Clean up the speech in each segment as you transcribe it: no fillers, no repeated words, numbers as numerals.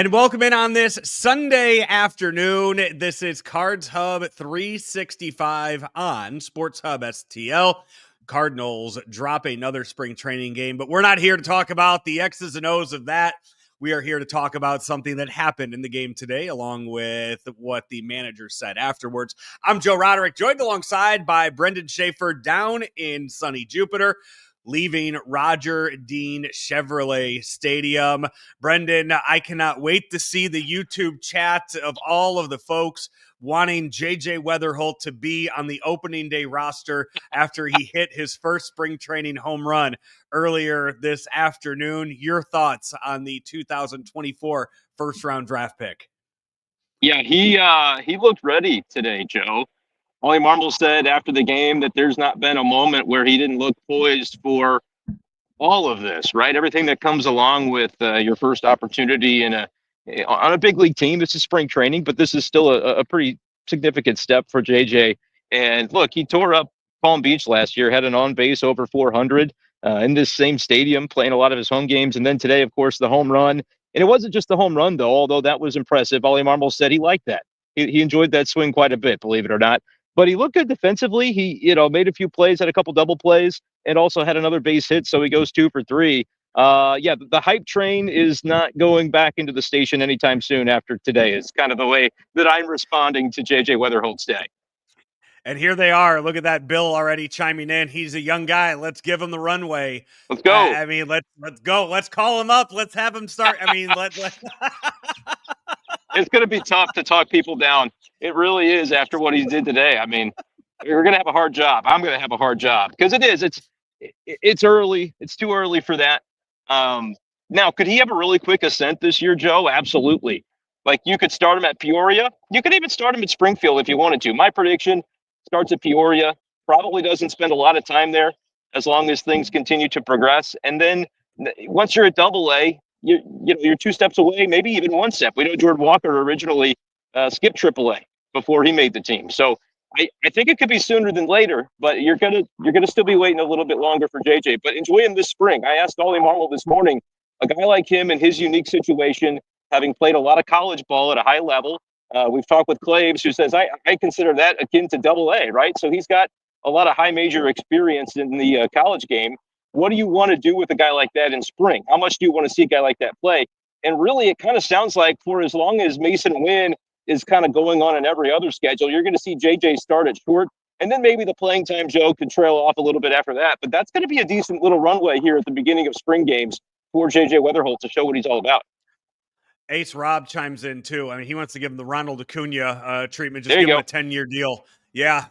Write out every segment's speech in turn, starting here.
And welcome in on this Sunday afternoon. This is Cards Hub 365 on Sports Hub STL. Cardinals drop another spring training game, but we're not here to talk about the X's and O's of that. We are here to talk about something that happened in the game today, along with what the manager said afterwards. I'm Joe Roderick, joined alongside by Brenden Schaeffer down in sunny Jupiter, leaving Roger Dean Chevrolet Stadium. Brenden, I cannot wait to see the YouTube chat of all of the folks wanting JJ Wetherholt to be on the opening day roster after he hit his first spring training home run earlier this afternoon. Your thoughts on the 2024 first round draft pick? Yeah, he looked ready today, Joe. Ollie Marmol said after the game that there's not been a moment where he didn't look poised for all of this, right? Everything that comes along with your first opportunity on a big league team. This is spring training, but this is still a pretty significant step for JJ. And look, he tore up Palm Beach last year, had an on base over 400 in this same stadium, playing a lot of his home games. And then today, of course, the home run. And it wasn't just the home run, though, although that was impressive. Ollie Marmol said he liked that. He enjoyed that swing quite a bit, believe it or not. But he looked good defensively. He, made a few plays, had a couple double plays, and also had another base hit. So he goes 2 for 3. The hype train is not going back into the station anytime soon after today. It's kind of the way that I'm responding to JJ Wetherholt's day. And here they are. Look at that Bill already chiming in. He's a young guy. Let's give him the runway. Let's go. Let's go. Let's call him up. Let's have him start. It's going to be tough to talk people down. It really is after what he did today. I mean, we're going to have a hard job. I'm going to have a hard job because it is. It's early. It's too early for that. Now, could he have a really quick ascent this year, Joe? Absolutely. Like you could start him at Peoria. You could even start him at Springfield if you wanted to. My prediction starts at Peoria. Probably doesn't spend a lot of time there as long as things continue to progress. And then once you're at Double-A, you're 2 steps away, maybe even 1 step. We know Jordan Walker originally skipped Triple-A before he made the team. So I think it could be sooner than later, but you're gonna still be waiting a little bit longer for JJ. But enjoy him this spring. I asked Ollie Marmol this morning, a guy like him in his unique situation, having played a lot of college ball at a high level. We've talked with Claves, who says I consider that akin to Double-A, right? So he's got a lot of high major experience in the college game. What do you want to do with a guy like that in spring? How much do you want to see a guy like that play? And really, it kind of sounds like for as long as Mason Wynn is kind of going on in every other schedule, you're going to see JJ start at short. And then maybe the playing time, Joe, could trail off a little bit after that. But that's going to be a decent little runway here at the beginning of spring games for JJ Wetherholt to show what he's all about. Ace Rob chimes in, too. I mean, he wants to give him the Ronald Acuna treatment. Just give him a 10-year deal. Yeah.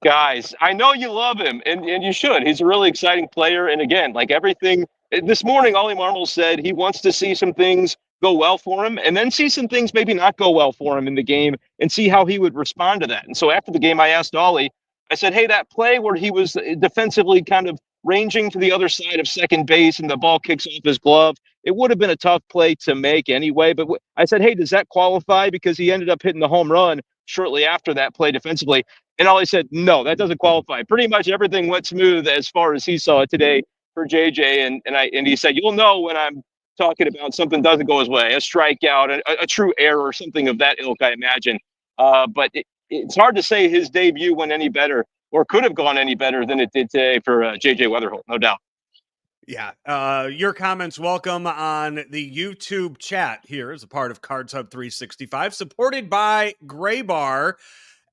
Guys, I know you love him, and you should. He's a really exciting player. And again, like everything, this morning, Ollie Marmol said he wants to see some things go well for him and then see some things maybe not go well for him in the game and see how he would respond to that. And so after the game, I asked Ollie, I said, hey, that play where he was defensively kind of ranging to the other side of second base and the ball kicks off his glove, it would have been a tough play to make anyway. But I said, hey, does that qualify? Because he ended up hitting the home run shortly after that play defensively. And Ollie said, no, that doesn't qualify. Pretty much everything went smooth as far as he saw it today for JJ. And he said, you'll know when I'm talking about something doesn't go his way, a strikeout, a true error, something of that ilk, I imagine. But it's hard to say his debut went any better or could have gone any better than it did today for JJ Wetherholt, no doubt. Yeah. Your comments welcome on the YouTube chat here as a part of Cards Hub 365, supported by Gray Bar.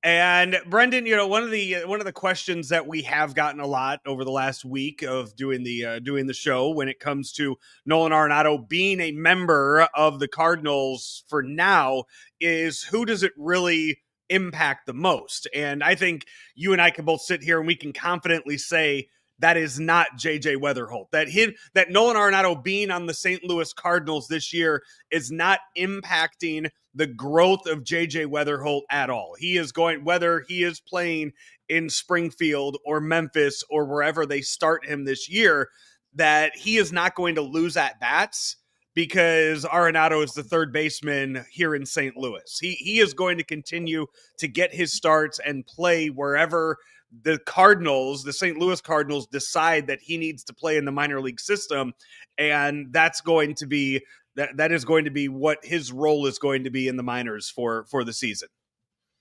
And Brenden, one of the questions that we have gotten a lot over the last week of doing the show when it comes to Nolan Arenado being a member of the Cardinals for now is who does it really impact the most? And I think you and I can both sit here and we can confidently say that is not JJ Wetherholt. That Nolan Arenado being on the St. Louis Cardinals this year is not impacting the growth of JJ Wetherholt at all. He is going, whether he is playing in Springfield or Memphis or wherever they start him this year, that he is not going to lose at bats because Arenado is the third baseman here in St. Louis. He is going to continue to get his starts and play wherever the Cardinals, the St. Louis Cardinals, decide that he needs to play in the minor league system, and that's going to be that is going to be what his role is going to be in the minors for the season.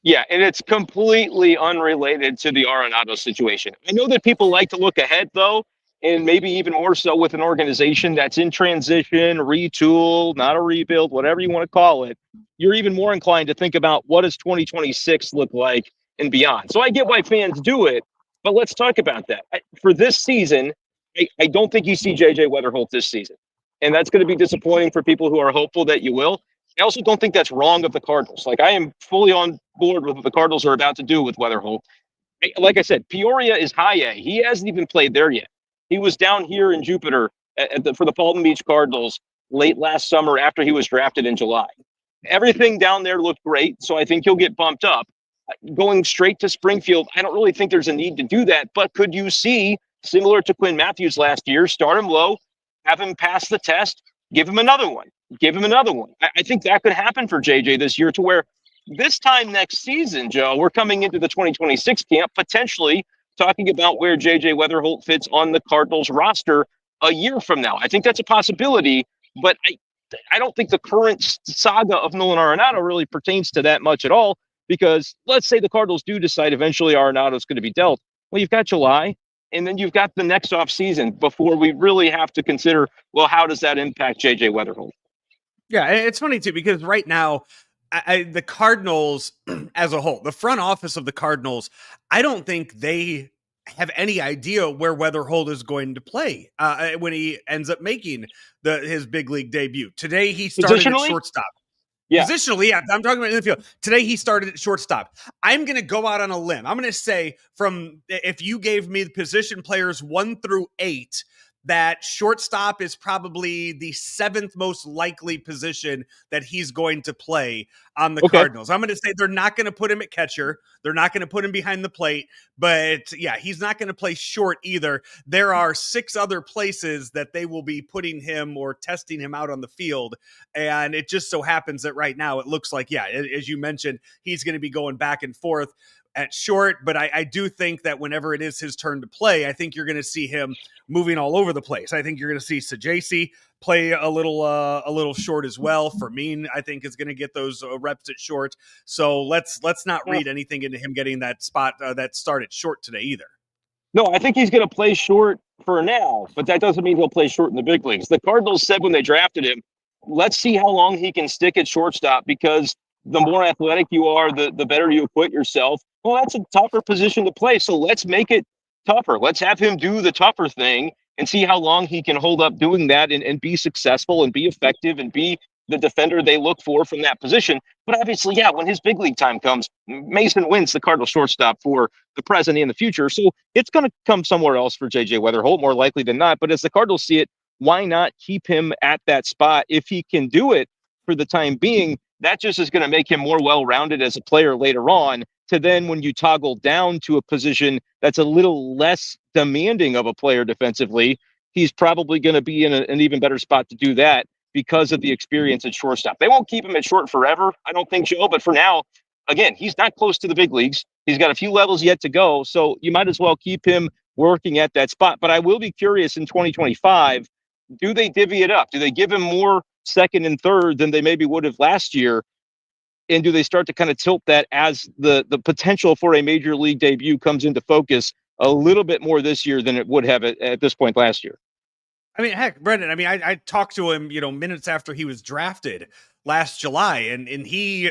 Yeah, and it's completely unrelated to the Arenado situation. I know that people like to look ahead, though, and maybe even more so with an organization that's in transition, retool, not a rebuild, whatever you want to call it. You're even more inclined to think about what does 2026 look like and beyond. So I get why fans do it, but let's talk about that. For this season, I don't think you see JJ Wetherholt this season. And that's going to be disappointing for people who are hopeful that you will. I also don't think that's wrong of the Cardinals. Like, I am fully on board with what the Cardinals are about to do with Weatherholt. Like I said, Peoria is high A. He hasn't even played there yet. He was down here in Jupiter for the Palm Beach Cardinals late last summer after he was drafted in July. Everything down there looked great, so I think he'll get bumped up. Going straight to Springfield, I don't really think there's a need to do that, but could you see, similar to Quinn Matthews last year, start him low, have him pass the test, give him another one, give him another one. I think that could happen for JJ this year, to where this time next season, Joe, we're coming into the 2026 camp, potentially talking about where JJ Wetherholt fits on the Cardinals roster a year from now. I think that's a possibility, but I don't think the current saga of Nolan Arenado really pertains to that much at all, because let's say the Cardinals do decide eventually Arenado is going to be dealt. Well, you've got July, and then you've got the next off season before we really have to consider, well, how does that impact JJ Wetherholt? Yeah, it's funny too, because right now, the Cardinals as a whole, the front office of the Cardinals, I don't think they have any idea where Weatherholt is going to play when he ends up making his big league debut. Today, he started at shortstop. Yeah. Positionally, yeah, I'm talking about in the field. Today, he started at shortstop. I'm going to go out on a limb. I'm going to say, if you gave me the position players 1 through 8, that shortstop is probably the 7th most likely position that he's going to play on the Cardinals. I'm going to say they're not going to put him at catcher. They're not going to put him behind the plate. But yeah, he's not going to play short either. There are 6 other places that they will be putting him or testing him out on the field. And it just so happens that right now it looks like, yeah, as you mentioned, he's going to be going back and forth at short, but I do think that whenever it is his turn to play, I think you're going to see him moving all over the place. I think you're going to see Sajasi play a little short as well. Fermin, I think, is going to get those reps at short. So let's not read anything into him getting that spot that start at short today either. No, I think he's going to play short for now, but that doesn't mean he'll play short in the big leagues. The Cardinals said when they drafted him, let's see how long he can stick at shortstop, because the more athletic you are, the better you acquit yourself. Well, that's a tougher position to play, so let's make it tougher. Let's have him do the tougher thing and see how long he can hold up doing that and be successful and be effective and be the defender they look for from that position. But obviously, yeah, when his big league time comes, Mason wins the Cardinal shortstop for the present and the future. So it's going to come somewhere else for JJ Wetherholt, more likely than not. But as the Cardinals see it, why not keep him at that spot if he can do it for the time being? That just is going to make him more well-rounded as a player later on, to then when you toggle down to a position that's a little less demanding of a player defensively, he's probably going to be in an even better spot to do that because of the experience at shortstop. They won't keep him at short forever, I don't think, Joe, but for now, again, he's not close to the big leagues. He's got a few levels yet to go, so you might as well keep him working at that spot. But I will be curious in 2025, do they divvy it up? Do they give him more second and third than they maybe would have last year? And do they start to kind of tilt that as the potential for a major league debut comes into focus a little bit more this year than it would have at this point last year? I mean, heck, Brenden, I talked to him, minutes after he was drafted last July, and he,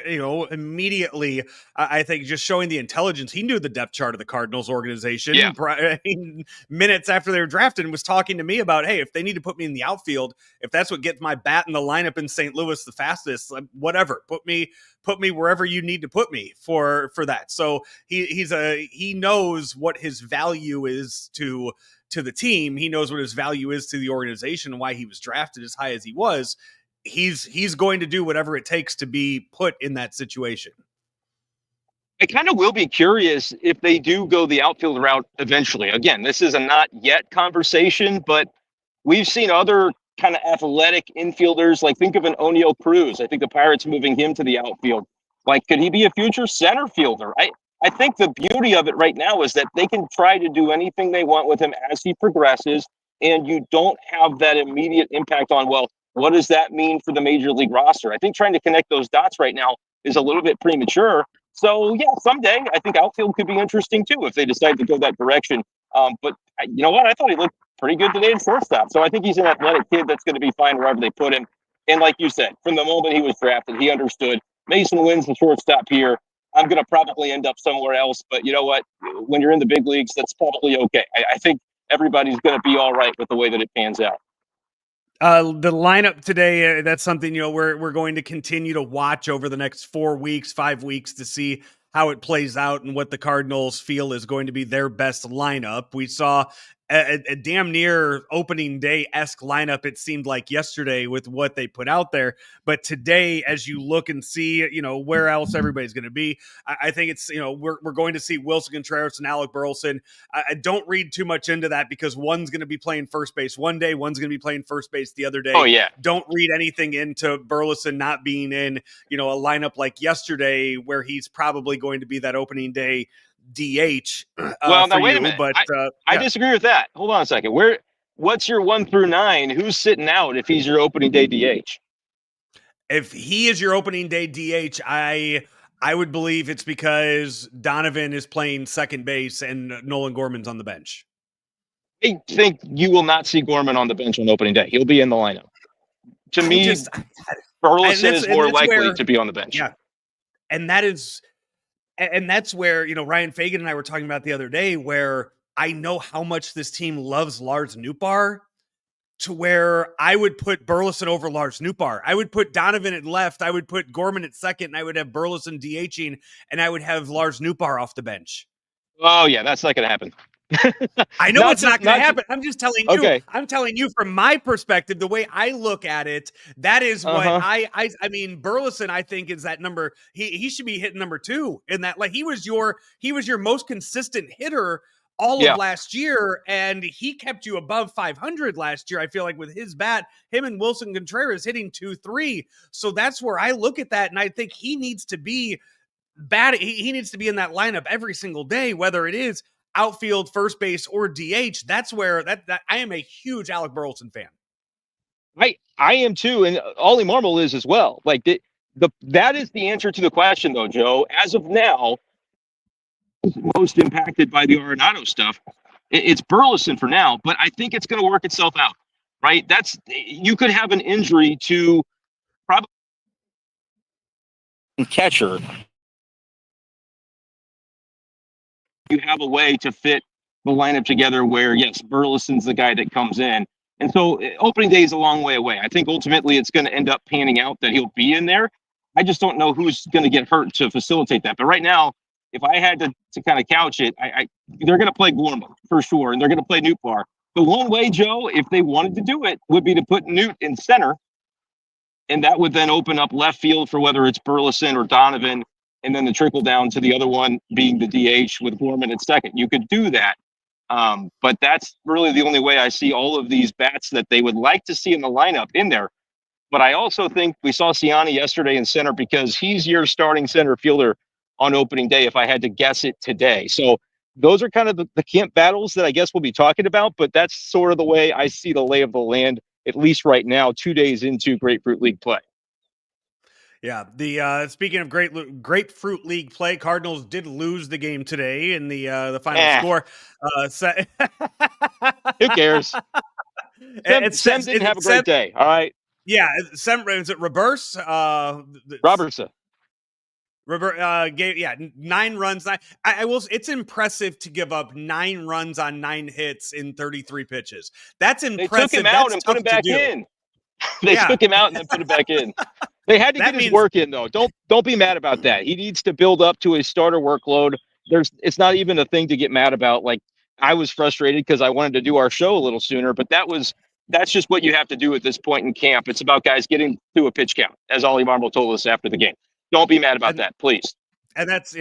immediately, I think, just showing the intelligence, he knew the depth chart of the Cardinals organization. Yeah. Minutes after they were drafted, and was talking to me about, hey, if they need to put me in the outfield, if that's what gets my bat in the lineup in St. Louis the fastest, whatever, put me wherever you need to put me for that. So he knows what his value is to the team. He knows what his value is to the organization and why he was drafted as high as he was. He's going to do whatever it takes to be put in that situation. I kind of will be curious if they do go the outfield route eventually. Again, this is a not yet conversation, but we've seen other kind of athletic infielders, like think of an O'Neill Cruz. I think the Pirates moving him to the outfield. Like, could he be a future center fielder? I think the beauty of it right now is that they can try to do anything they want with him as he progresses, and you don't have that immediate impact on, well, what does that mean for the major league roster? I think trying to connect those dots right now is a little bit premature. So, yeah, someday I think outfield could be interesting too if they decide to go that direction. But you know what? I thought he looked pretty good today in shortstop. So I think he's an athletic kid that's going to be fine wherever they put him. And like you said, from the moment he was drafted, he understood Mason wins the shortstop here. I'm going to probably end up somewhere else. But you know what? When you're in the big leagues, that's probably okay. I think everybody's going to be all right with the way that it pans out. The lineup today, that's something, we're going to continue to watch over the next 4 weeks, 5 weeks to see how it plays out and what the Cardinals feel is going to be their best lineup. We saw a damn near opening day-esque lineup, it seemed like yesterday with what they put out there. But today, as you look and see, where else everybody's going to be, I think it's, we're going to see Wilson Contreras and Alec Burleson. I don't read too much into that because one's going to be playing first base one day, one's going to be playing first base the other day. Oh, yeah. Don't read anything into Burleson not being in, a lineup like yesterday where he's probably going to be that opening day DH. Well, now wait a minute. But I disagree with that. Hold on a second. What's your 1 through 9? Who's sitting out if he's your opening day DH? If he is your opening day DH, I would believe it's because Donovan is playing second base and Nolan Gorman's on the bench. I think you will not see Gorman on the bench on opening day. He'll be in the lineup. To me, Burleson is more likely to be on the bench. Yeah, and that's where, Ryan Fagan and I were talking about the other day, where I know how much this team loves Lars Nootbaar, to where I would put Burleson over Lars Nootbaar. I would put Donovan at left. I would put Gorman at second, and I would have Burleson DHing, and I would have Lars Nootbaar off the bench. Oh, yeah, that's not going to happen. I know it's not going to happen. I'm just telling you. Okay. I'm telling you from my perspective, the way I look at it. That is what I mean. Burleson, I think, is that number. He should be hitting number 2 in that. Like he was your most consistent hitter all of last year, and he kept you above 500 last year. I feel like with his bat, him and Wilson Contreras hitting 2-3. So that's where I look at that, and I think he needs to be bad. He needs to be in that lineup every single day, whether it is outfield, first base, or DH. That's where that I am a huge Alec Burleson fan. I am too, and Ollie Marmol is as well. Like that is the answer to the question, though, Joe. As of now, most impacted by the Arenado stuff, it's Burleson for now. But I think it's going to work itself out, right? You could have an injury to probably catcher. You have a way to fit the lineup together where, yes, Burleson's the guy that comes in. And so opening day is a long way away. I think ultimately it's going to end up panning out that he'll be in there. I just don't know who's going to get hurt to facilitate that. But right now, if I had to kind of couch it, they're going to play Gorman for sure, and they're going to play Nootbaar. The one way, Joe, if they wanted to do it, would be to put Newt in center, and that would then open up left field for whether it's Burleson or Donovan, and then the trickle down to the other one being the DH with Gorman at second. You could do that. But that's really the only way I see all of these bats that they would like to see in the lineup in there. But I also think we saw Siani yesterday in center because he's your starting center fielder on opening day, if I had to guess it today. So those are kind of the camp battles that I guess we'll be talking about, but that's sort of the way I see the lay of the land, at least right now, 2 days into Grapefruit League play. Yeah, the speaking of Grapefruit League play, Cardinals did lose the game today in the final score. Who cares? Sem didn't have a great day. All right. Yeah, is it Reverse? Robertson. Gave 9 runs. I will. It's impressive to give up 9 runs on 9 hits in 33 pitches. That's impressive. They took him out and put him back in. They took him out and then put him back in. They had to get his work in, though. Don't be mad about that. He needs to build up to his starter workload. It's not even a thing to get mad about. Like, I was frustrated because I wanted to do our show a little sooner, but that's just what you have to do at this point in camp. It's about guys getting to a pitch count, as Ollie Marmol told us after the game. Don't be mad about that, please. And that's,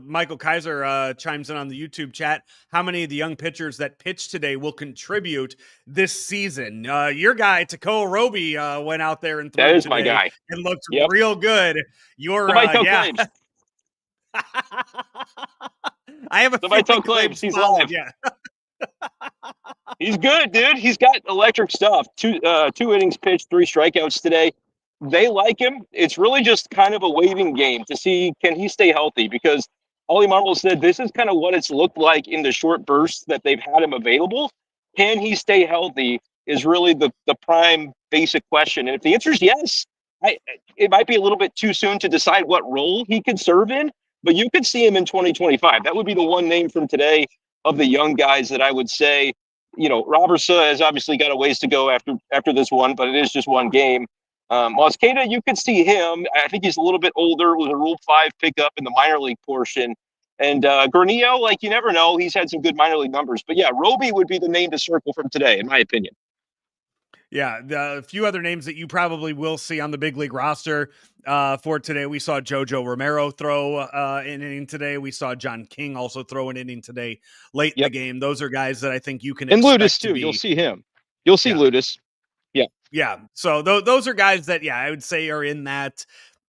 Michael Kaiser chimes in on the YouTube chat. How many of the young pitchers that pitched today will contribute this season? Your guy, Takeo Roby, went out there and threw that is my guy and looked real good. Somebody tell Claims. I have a Somebody feeling tell Claves Claves he's followed. live. Yeah. He's good, dude. He's got electric stuff. Two innings pitched, 3 strikeouts today. They like him. It's really just kind of a waiting game to see can he stay healthy, because Ollie Marmol said this is kind of what it's looked like in the short bursts that they've had him available. Can he stay healthy is really the prime basic question. And if the answer is yes, it might be a little bit too soon to decide what role he could serve in, but you could see him in 2025. That would be the one name from today of the young guys that I would say. Robertson has obviously got a ways to go after this one, but it is just one game. Mosqueda, you could see him. I think he's a little bit older. It was a Rule 5 pickup in the minor league portion. And Granillo, like, you never know. He's had some good minor league numbers. But yeah, Roby would be the name to circle from today, in my opinion. Yeah, the few other names that you probably will see on the big league roster for today. We saw JoJo Romero throw an inning today. We saw John King also throw an inning today late in the Yep. game. Those are guys that I think you can And Ludus, expect to too. be. You'll see him. You'll see Ludus. Yeah. Yeah. So those are guys that, yeah, I would say are in that.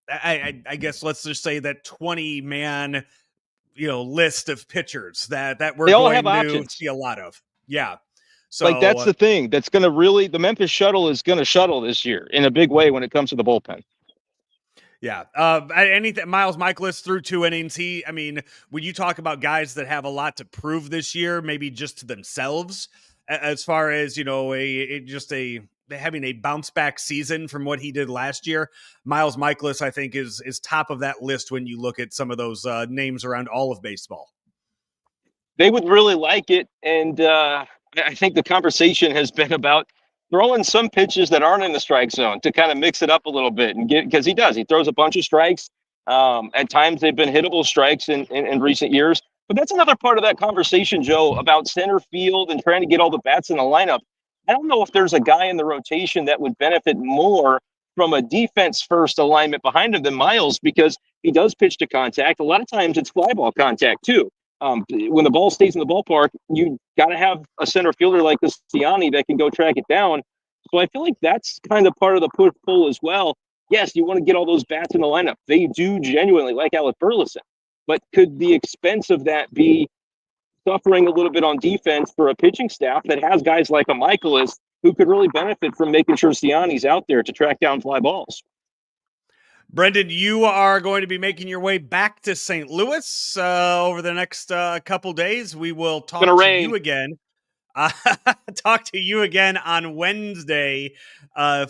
I guess let's just say that 20-man, list of pitchers that we're They all have going to options. see a lot of. Yeah. So Like, that's the thing that's going to really, the Memphis shuttle is going to shuttle this year in a big way when it comes to the bullpen. Yeah. Anything, Miles Michaelis threw 2 innings. When you talk about guys that have a lot to prove this year, maybe just to themselves, as far as, having a bounce back season from what he did last year, Miles Michaelis, I think, is top of that list when you look at some of those names around all of baseball. They would really like it. And I think the conversation has been about throwing some pitches that aren't in the strike zone to kind of mix it up a little bit and because he throws a bunch of strikes. At times they've been hittable strikes in recent years, but that's another part of that conversation, Joe, about center field and trying to get all the bats in the lineup. I don't know if there's a guy in the rotation that would benefit more from a defense first alignment behind him than Miles, because he does pitch to contact. A lot of times it's fly ball contact too. When the ball stays in the ballpark, you got to have a center fielder like this Ciani that can go track it down. So I feel like that's kind of part of the push-pull as well. Yes, you want to get all those bats in the lineup. They do genuinely like Alec Burleson. But could the expense of that be suffering a little bit on defense for a pitching staff that has guys like a Michaelis who could really benefit from making sure Ciani's out there to track down fly balls? Brenden, you are going to be making your way back to St. Louis over the next couple days. We will talk to you again. Talk to you again on Wednesday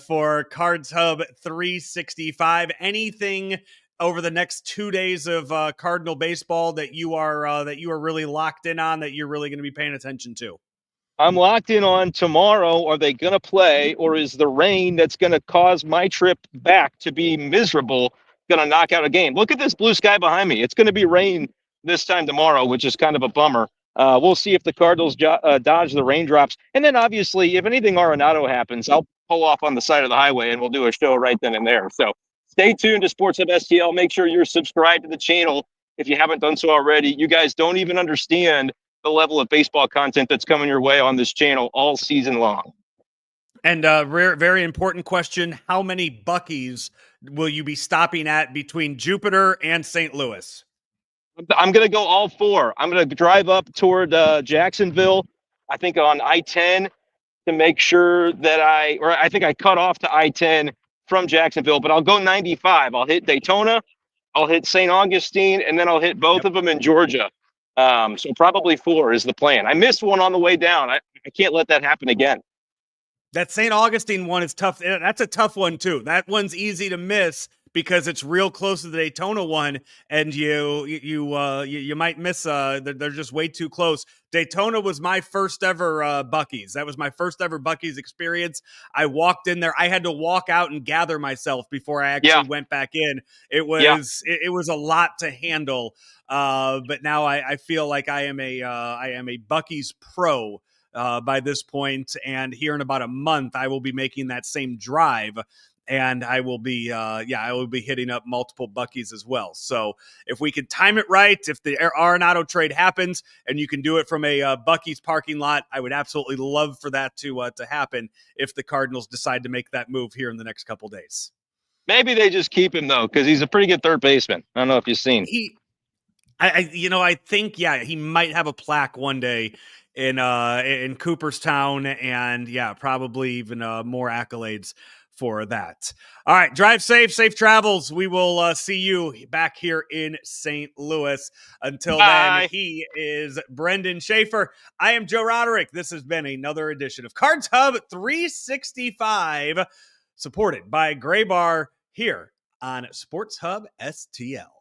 for Cards Hub 365. Anything over the next 2 days of Cardinal baseball that you are really locked in on, that you're really going to be paying attention to? I'm locked in on tomorrow. Are they going to play, or is the rain that's going to cause my trip back to be miserable going to knock out a game? Look at this blue sky behind me. It's going to be rain this time tomorrow, which is kind of a bummer. We'll see if the Cardinals dodge the raindrops. And then, obviously, if anything Arenado happens, I'll pull off on the side of the highway and we'll do a show right then and there. So stay tuned to Sports Hub STL. Make sure you're subscribed to the channel if you haven't done so already. You guys don't even understand the level of baseball content that's coming your way on this channel all season long. And very important question: how many Buc-ee's will you be stopping at between Jupiter and St. Louis? I'm going to go all 4. I'm going to drive up toward Jacksonville, I think on I-10, to make sure that I think I cut off to I-10 from Jacksonville, but I'll go 95. I'll hit Daytona, I'll hit St. Augustine, and then I'll hit both of them in Georgia. So probably 4 is the plan. I missed one on the way down. I can't let that happen again. That St. Augustine one is tough. That's a tough one too. That one's easy to miss because it's real close to the Daytona one, and you might miss. They're just way too close. Daytona was my first ever Buc-ee's. That was my first ever Buc-ee's experience. I walked in there. I had to walk out and gather myself before I actually went back in. It was a lot to handle. But now I feel like I am a Buc-ee's pro. By this point, and here in about a month, I will be making that same drive, and I will be hitting up multiple Buc-ee's as well. So if we could time it right, if the Arenado trade happens and you can do it from a Buc-ee's parking lot, I would absolutely love for that to happen if the Cardinals decide to make that move here in the next couple days. Maybe they just keep him though, because he's a pretty good third baseman. I don't know if you've seen. I think he might have a plaque one day in Cooperstown, and probably even more accolades for that. All right, drive safe travels. We will see you back here in St. Louis. Until then, Bye. he is Brenden Schaeffer. I am Joe Roderick. This has been another edition of Cards Hub 365, supported by Gray Bar here on Sports Hub STL.